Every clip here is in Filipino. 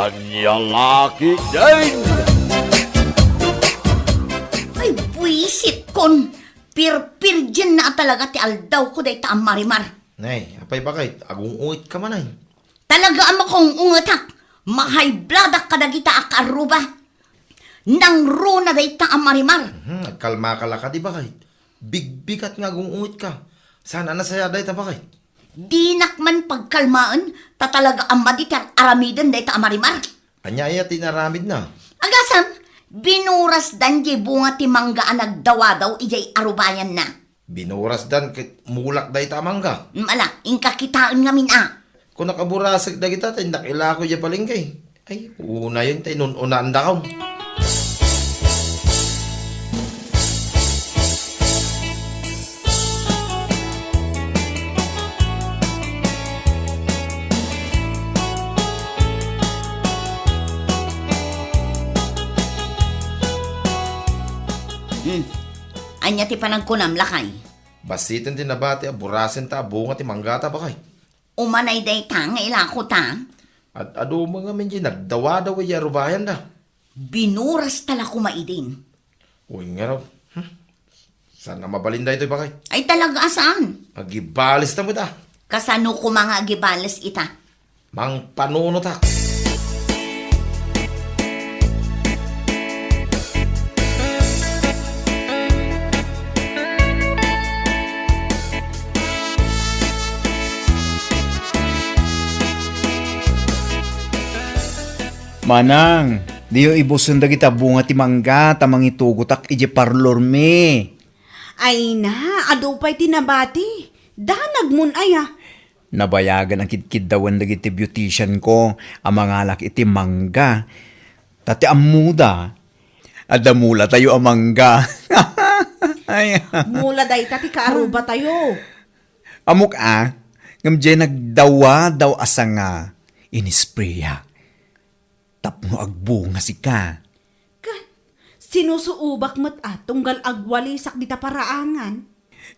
Kanyang laki din! Ay, buwisit kon. Pir-pirgin na talaga ti aldaw ko day taam marimar. Nay, apay bakit? Agong uwit ka man ay. Talaga ama kong ungatak. Mahaybladak kadagita akaruba. Nang runa day taam marimar. Nagkalma ka laka di bakit? Bigbigat nga agong uwit ka. Sana nasaya day ta bakit? Dinak man pagkalmaan, tatalaga ama di tar aramiden day taam marimar. Anya iya tinaramid na. Agasam, binuras dan di bunga ti manggaan nagdawa daw ijay arubayan na. Binuras dan kit mulak day tamang ka. Mala, ingkakitaan ngamin Kung nakaburasag na kita, tayo nakila ko dyan palingkay. Ay, una yun tayo nun unaan da ka. Anya ti panagkunam lakay. Basitin din nabati, burasin ta, bunga ti manggata ba kay? Umanay day ta, nga ilako ta. At ado mga min dyan, nagdawa daw ay arubayan da. Binuras tala kumaidin. Uy nga raw. Sana mabalinda ito ba kay? Ay talaga saan? Magibalis na mo da. Kasano ko mga gibales ita? Mang panunot ha. Manang, diyo ibusun da kita bunga ti mangga, tamang itugutak ije parlor me. Ay na, ado pa'y tinabati. Danag mun aya. Nabayagan ang kidkidawan da iti beautician ko, ang mga alak iti mangga. Tati amuda, adamula tayo ang mangga. Ay, Mula day tati kaaruba tayo. amok ngamje nagdawa daw asa nga inispreya. Tapno agbunga si ka. Sinusuubak mo't tunggal agwalisak di ta paraangan.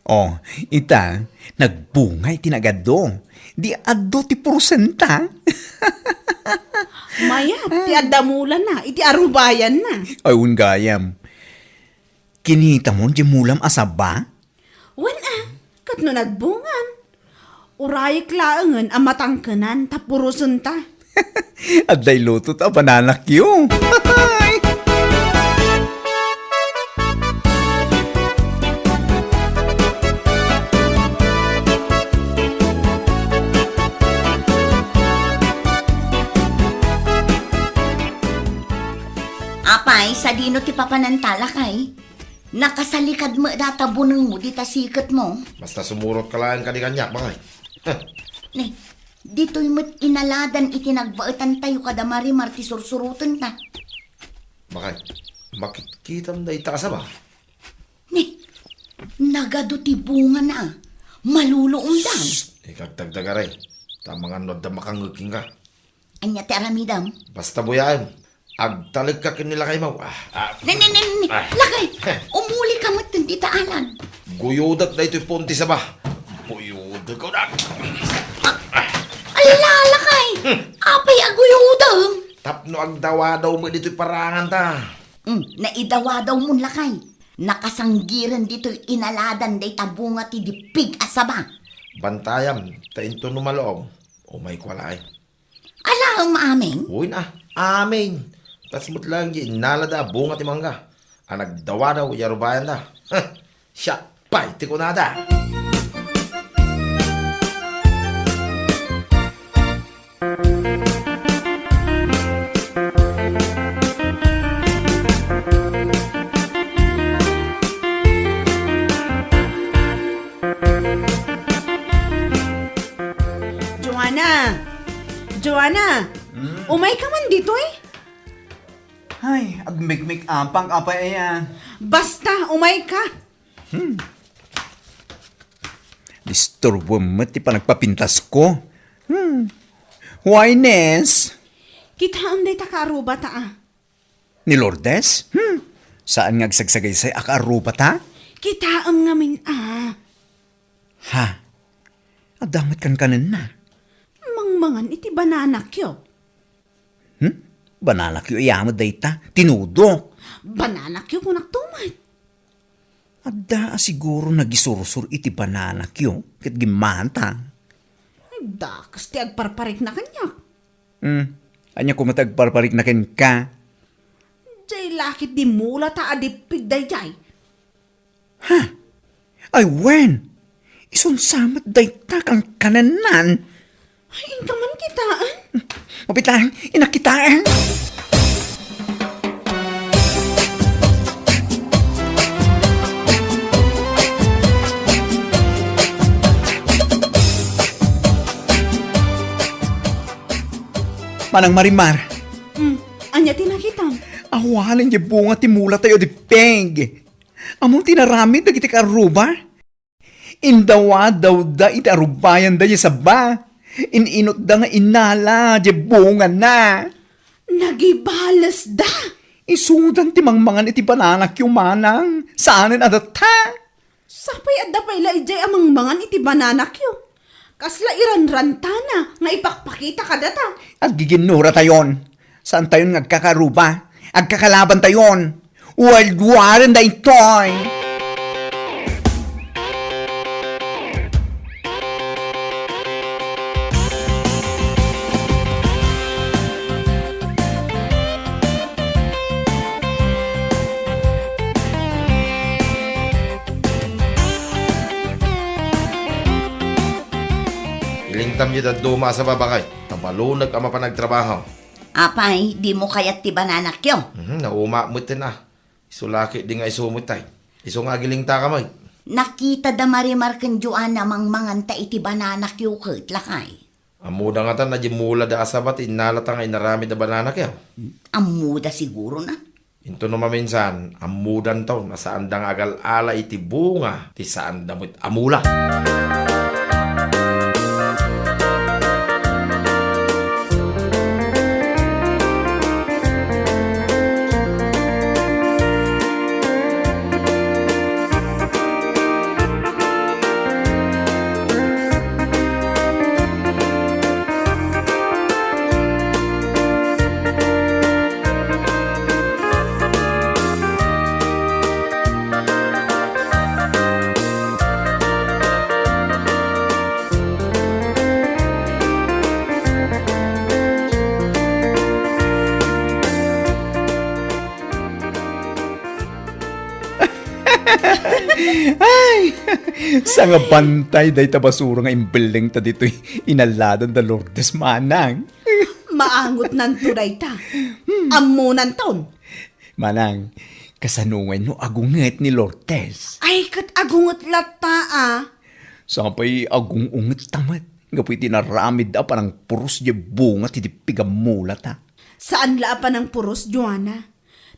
Oh, ita, nagbunga iti nagado. Di ado ti porusenta. Maya, ti adamula na, iti arubayan na. Ay, gayam. Kinita mo di mulam asaba? Wan kat no nagbungan. Urayik laangan ang matangkanan tapurusun ta. At day luto ta bananak yung. Apay, sa dino ti papanantala kay. Nakasalikad mo data buneng mo, di ta sikat mo. Basta sumurot ka lang ka di kanyak ba kay? Ne, dito'y mo't inaladan itinagbaetan tayo kada marimar ti sursurutan ta. Bakit? Makikita mo na itaasa ba? Ne, nagado ti bunga na. Maluluundan. Ikagdagdagaray. Tamang anod na makanguking ka. Anya ti aramidam. Basta buyain. Agtalag ka kinila kay Mau. Ne, lakay, umuli ka mo't hindi taalan. Guyudak na ito'y punti sa ba? Guyudak ko na. Alalakay, apay aguyudam. Tapno agdawa daw mo dito'y parangan ta. Naidawa daw mo lakay. Nakasanggiran dito'y inaladan day tabunga ti dipig asaba. Bantayam, tainto numaloob. O may kwalay. Alam aming. Uy na, amin. Tasmut lang yung inalada bunga ti mangga. Ang nagdawa daw, yarubayan da. Siya, pay, ti ko nada. Joanna, umay ka man dito eh. Ay, agmik-mik ampang apay ayan. Basta, umay ka. Disturbo mo ti pa nagpapintas ko. Why, Nes? Kitaan day takaruba ta Ni Lourdes? Saan ngagsagsagay say akarupa ta? Kitaam ngamin Ha? Adamat kan kanan na. Mangmangan iti bananak yo. Bananak yu iyamad dayta, tinudok. Bananak yu kunak tumay. Adda siguro nagisurusur iti bananak yu, kat gimanta. Ay, dakas ti agparparik na kanyak. Anya kumatagparparik na ken ka. Jay lakit di mula ta adipig dayjay. Ay, wen! Isunsamat dayta kang kananan. Ay, inka man kitaan. Mapitang, inakitaan. Manang Marimar, Anya tinakitan. awalan niya bunga timula tayo di peg. Among tinaramid dagiti karuba. Indawa daw da iti arubayan da sa ba. Ininot da nga inala di bunga na. Nagibalas da. Isudan ti mangmangan iti bananak yung manang. Saanin adata? Sapay adda pay laijay amang mangan iti bananak yu. Kasla iranrantana nga ipakpakita ka data. At giginura tayon. Saan tayon ngagkakaruba? Agkakalaban tayon. World War da itoy. Ilingtam yun at duma sa babakay. Tabalunag ang mapanagtrabaho. Apay, di mo kayat ti bananak yu. Naumamot na. Isulaki di nga isumot tay. Iso nga gilingta ka may. Nakita da Marimar ken Joanna mangmangan ta iti bananak yu ket lakay. Amuda nga tan na mula da asabat inalata nga inarami da banana kaya. Amuda siguro na. Into no maminsan, amudan taon na saan dang agal ala iti bunga ti saan damot amula. Sa nga bantay day tabasura nga imbeling ta dito'y inaladan da Lourdes manang. Maangot nan turay ta. Amunan taon. Manang, kasanungan no agunget ni Lourdes. Ay, kat agungot lata ah. Sapay agungunget tamat. Nga po'y tinaramid da parang puros di bunga ti pigamula ta. Saan la pa ng puros, Joanna?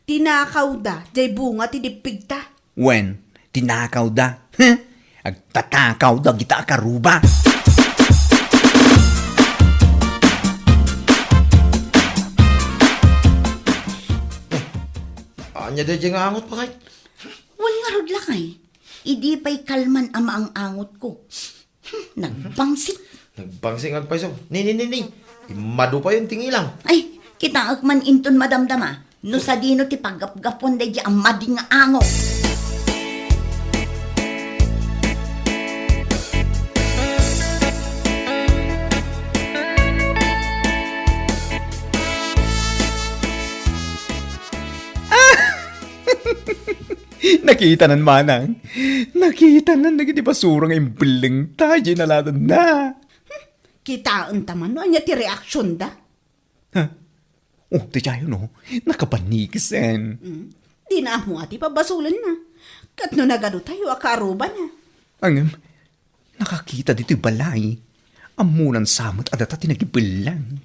Tinakaw da, jay bunga tidipig ta. Wen, tinakaw da. Agtatakaw da kita karuba. Anya da dyan nga angot pa kay. Wal nga rod lakay. Idi pa'y kalman ama ang angot ko. Nagbangsit. Nagbangsing agpaiso. Ni. Imado pa yung tingilang. Ay, kita agman inton madamdama. No sa dino ti paggapgapon da di ang mading nga angot. Nakita nan manang. Nakita nan nagiti basura nga imbeling tayo naladan na. Kitaan taman, no? Anya ti reaksyon da. Oh, di tayo no. Nakapanigisen. Di na mo ati pabasulan na. Kat no nagado tayo, akaruba na. Ang nakakita dito'y balay. Amunan samot at dati nagibilang.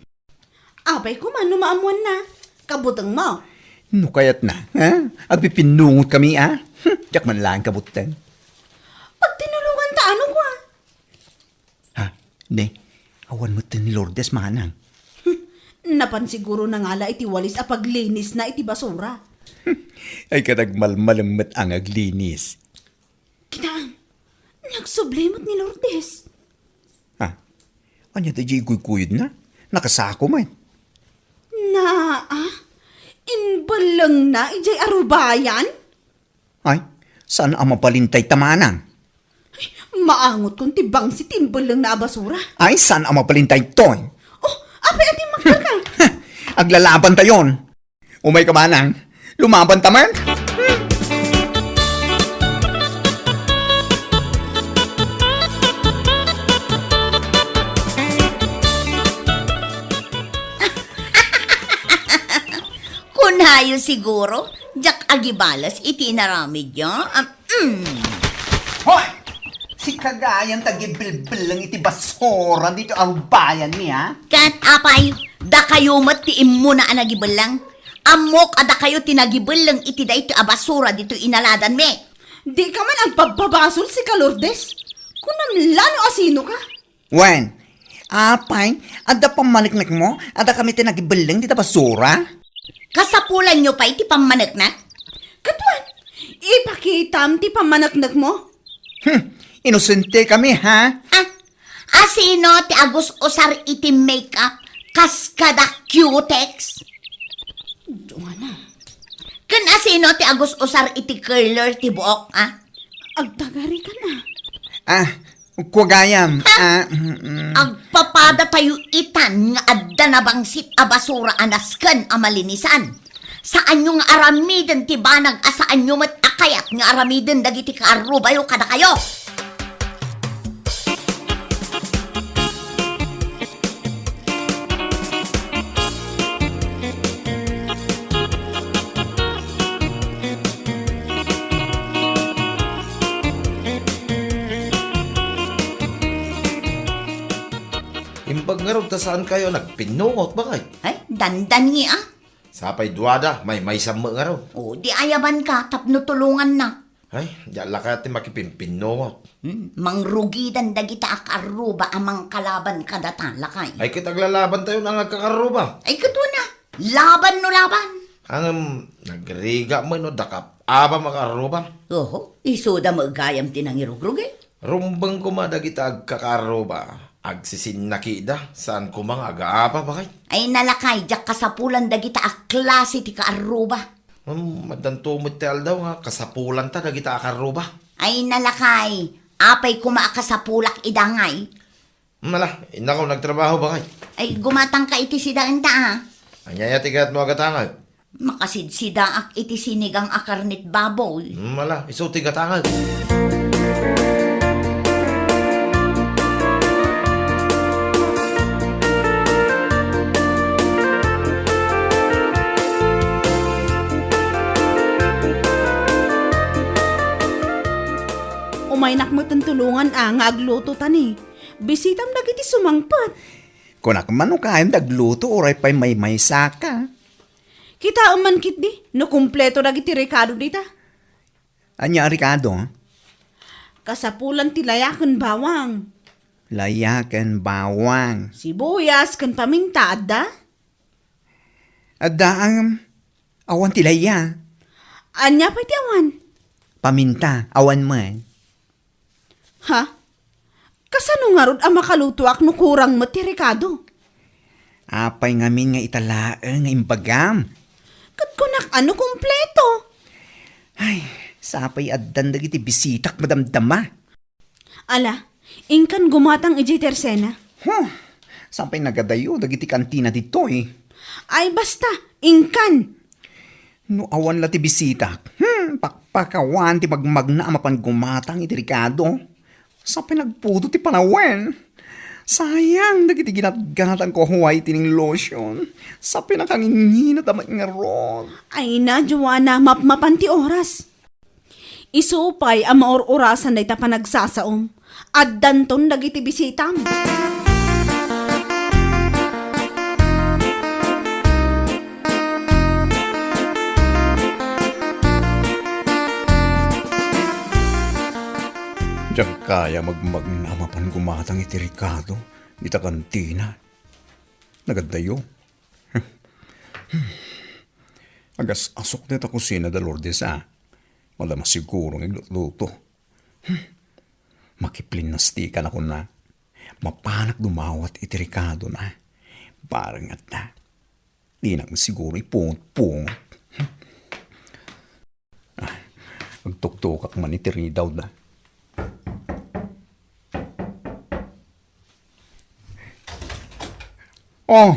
Abay ko man, numaamuan na. Kabutang mo. No kayat na, ha? Agpipinungot kami, ha? Diyak man lang kabutan. Pag tinulungan ta, ano ko ah? Ha? Hindi. Awan mo ni Lourdes manang. Napansiguro na nga la iti walis a paglinis na iti basura. Ay katagmalmalamat ang aglinis. Kinaan, nagsublimot ni Lourdes. Ha? Anya da jay kuykuyod na? Nakasako man. Na, inbalang na, ijay arubayan? Ay, saan ang mapalintay tamanang? Maangot kung tibang si tinbalang na basura. Ay, saan ang mapalintay to? Oh, apay ati magkaka. Aglalaban tayon. Umay ka manang, lumaban taman. Kunayo siguro, jak agibalas iti naramid niya. Hoy! Si kagayan tagibilbil lang iti basura dito ang bayan niya. Kat apay, da kayo matiin mo na anagibalang. Amok ada kayo tinagibalang iti da ito abasura dito inaladan me. Di ka man ang pagbabasol si Kalordes. Kunam lano asino ka? Wen, apay, ada pamaniknak mo, ada kami tinagibil dito basura. Kasapulan nyo pa iti pamanagnak. Katuan, ipakitam ti pamanaknak mo. Inosente kami, ha? Asino ti agus usar iti makeup kaskada cutex? Duana, Kan asino ti agus usar iti curler ti buok, agtagari ka na. Kuwagayam. Agpapada tayo itan nga adda na bangsit a basura anasken a malinisan. Saan yung aramiden ti banag asaan yung matakayat nga aramiden dagiti kaarubayo kada kayo. Imbag nga raw, ta saan kayo nagpinungot ba kay? Ay, dandan niya Sapay duwada, may sama nga raw. O, di ayaban ka, tapno tulungan na. Ay, diyan ka natin makipimpinungot. Mangrugidan dagita akaruba amang kalaban kadata lakay. Ay, kitaglalaban tayo na nagkakaruba. Ay, kato na. Laban no laban. Ang nagriga mo no, dakap aba makaruba. Oho, isuda magayam tinangirugrugi. Rumbang kumadagita agkakaruba. Agsisinakida, saan ko mga aga-apa ba kay? Ay nalakay, jak kasapulan dagita a klase ti kaaruba. Madantumot tayo daw nga, kasapulan ta dagita akaruba. Ay nalakay, apay kumaakasapulak idangay. Mala, inakaw nagtrabaho ba kay? Ay gumatang ka iti sidaan ta Anyaya tigat mo agatangag. Makasidsidaak iti sinigang akarnit baboy. Mala, iso tigatangag. Umaynak mo tulungan nga agluto tani. Bisitam dagiti sumangpat. Kunak man kayam dagluto oray pa'y may saka. Kita man kit di, no kumpleto dagiti rekado dita. Anya, Ricardo? Kasapulan ti layakan bawang. Layakan bawang. Sibuyas kan paminta adda. Adda ang awan tilaya. Anya pa ti awan. Paminta, awan man. Ha? Kasano nga rod ang makalutuak no kurang mo ti rekado? Apay ngamin nga italaang nga imbagam. Kat kunak ano kumpleto? Ay, sapay addan dagiti bisitak madamdama. Ala, ingkan gumatang iji tersena. Sapay nagadayo dagiti kantina dito eh. Ay basta, ingkan. No awan la ti bisitak. Pakpakawan ti magmagna amapan gumatang iti Ricardo. Sapay nagpudo ti panawen. Sayang, dagiti ginatganatan ko huway tining lotion. Sapay nakangingina tamat nga ron. Ay na, Joanna, mapmapan ti oras. Isupay ang maor-orasan na ita panagsasaom. At danton dagiti bisitam. Diyan kaya magmagnamapan gumatang iti Ricardo. Dita kantina. Nagadayo. Agas asok dita kusina da Lourdes Wala masiguro ng luto. Makiplinastikan ako na. Mapanak dumawat iti Ricardo na. Parang at na. Di nang siguro ipungpung. Magtuktukak man itiri daw na. Oh,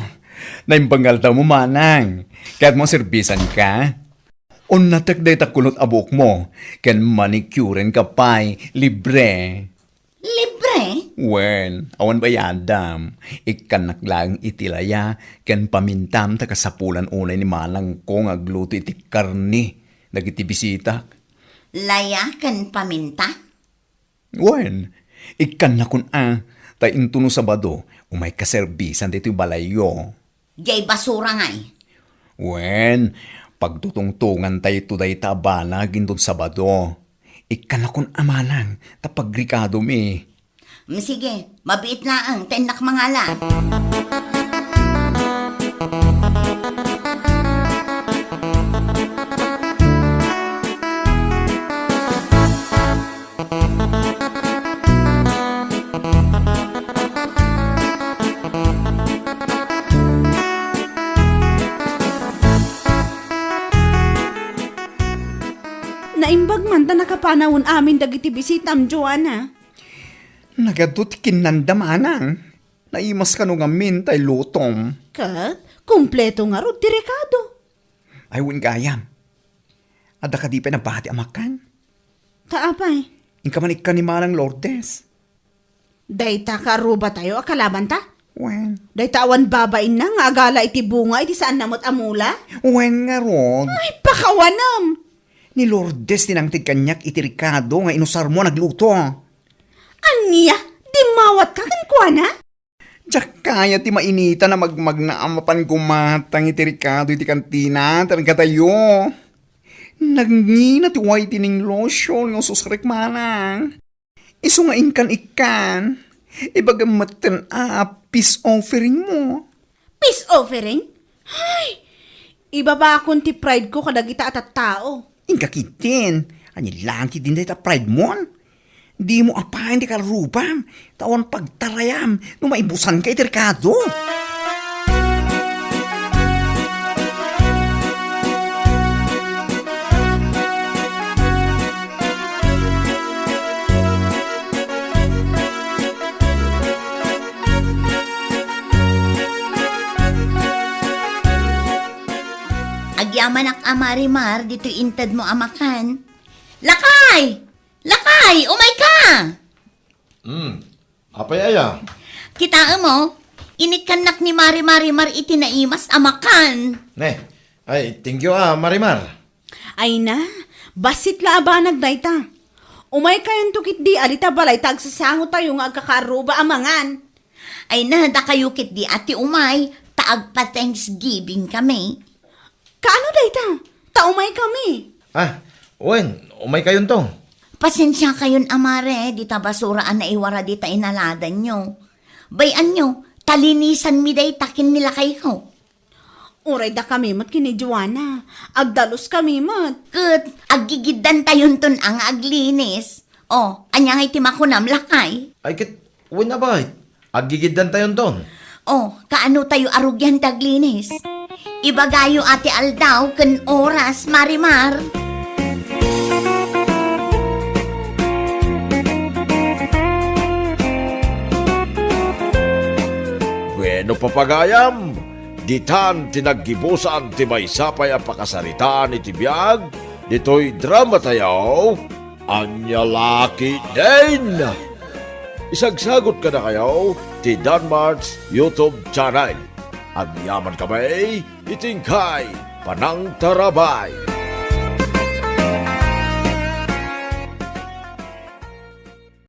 naimbanggal daw mo manang. Kaya't mo serbisan ka. O natagday takulot abok mo. Kan manicuren ka pa'y libre. Libre? Wen, awan ba yadam? Ikan naklang itilaya, ken pamintam ta kasapulan unay ni malang ko nga gluto iti karni, dagiti bisita. Laya kan paminta? Wen, ikan na kun ta intuno Sabado, umay kaserbisan dito balayo. Jay basura ngay. Wen, pagtutungtungan tayo tuday ta abala gindon Sabado. Ikan na kun amanang, tapagrikado mi. Sige, mabiit na ang tenak mangala. Naimbag man ta nakapanawon amin dagiti bisitam, Joanna. Nagadot kinandamanang. Naimas ka nung amin tay lutom. Kat, kumpleto nga ro, direkado. Ay win gayam. Ada ka di pa nabati amakan. Kaapay, Inka manik ka ni Manang Lourdes. dayta ka aruba tayo, akalaban ta? Wen. Dayta awan babain na nga agala iti bunga, iti saan namot amula? Wen nga ron. Ay, pakawanam! Ni Lourdes tinangtid kanyak iti Ricardo nga inusar mo nagluto. Anya, di mawat ka kankwana? Diyak kaya ti mainita na magnaamapan kumatang iti Ricardo iti kantina tarang katayo. Nagngina ti way tining lotion ng susrek manang. Iso nga ikan. Ibagamaten peace offering mo. Peace offering? Ay, iba ba akong ti pride ko kadagita at tao? Inka kitin. Ani lang kitin dahil pride mo. Di mo apahin di kalrupam. Tawan pagtarayam. Numaibusan ka iti Ricardo. Agyaman ak amarimar, dito inted mo amakan. Lakay! Lakay! Umay ka! Apay aya? Kita mo, inikanak ni Marimar iti naimas amakan. Ne, ay, thank you Marimar. Ay na, basit laabanag dayta. Umay kayong tukit di alita balay tagsasango tayo nga agkakaruba amangan. Ay nada kayo kit di ati umay, taag pa Thanksgiving kami. Kaano dayta? Taumay kami. Wen, umay kayon to. Pasensya kayon amare, di ta basuraan na iwara di ta inaladan nyo. Bayan nyo, talinisan mi day takin nila kayo. Uray da kami mat kini Joanna. Agdalos kami mat. Kat, agigidan tayon ton ang aglinis. O, anyang iti makunam lakay. Ay kit, wen na ba? Agigidan tayon ton. O, kaano tayo arugyan taglinis? Ibagayo ati Aldaw ken oras Marimar. Bueno papagayam, ditan tinaggibusan ti may sapay ang pakasaritaan iti biyag, dito'y drama tayo, Anya Laki din! Isagsagot ka na kayo, ti Danmar's YouTube channel. Ang yaman kamay, itingkay, panang tarabay.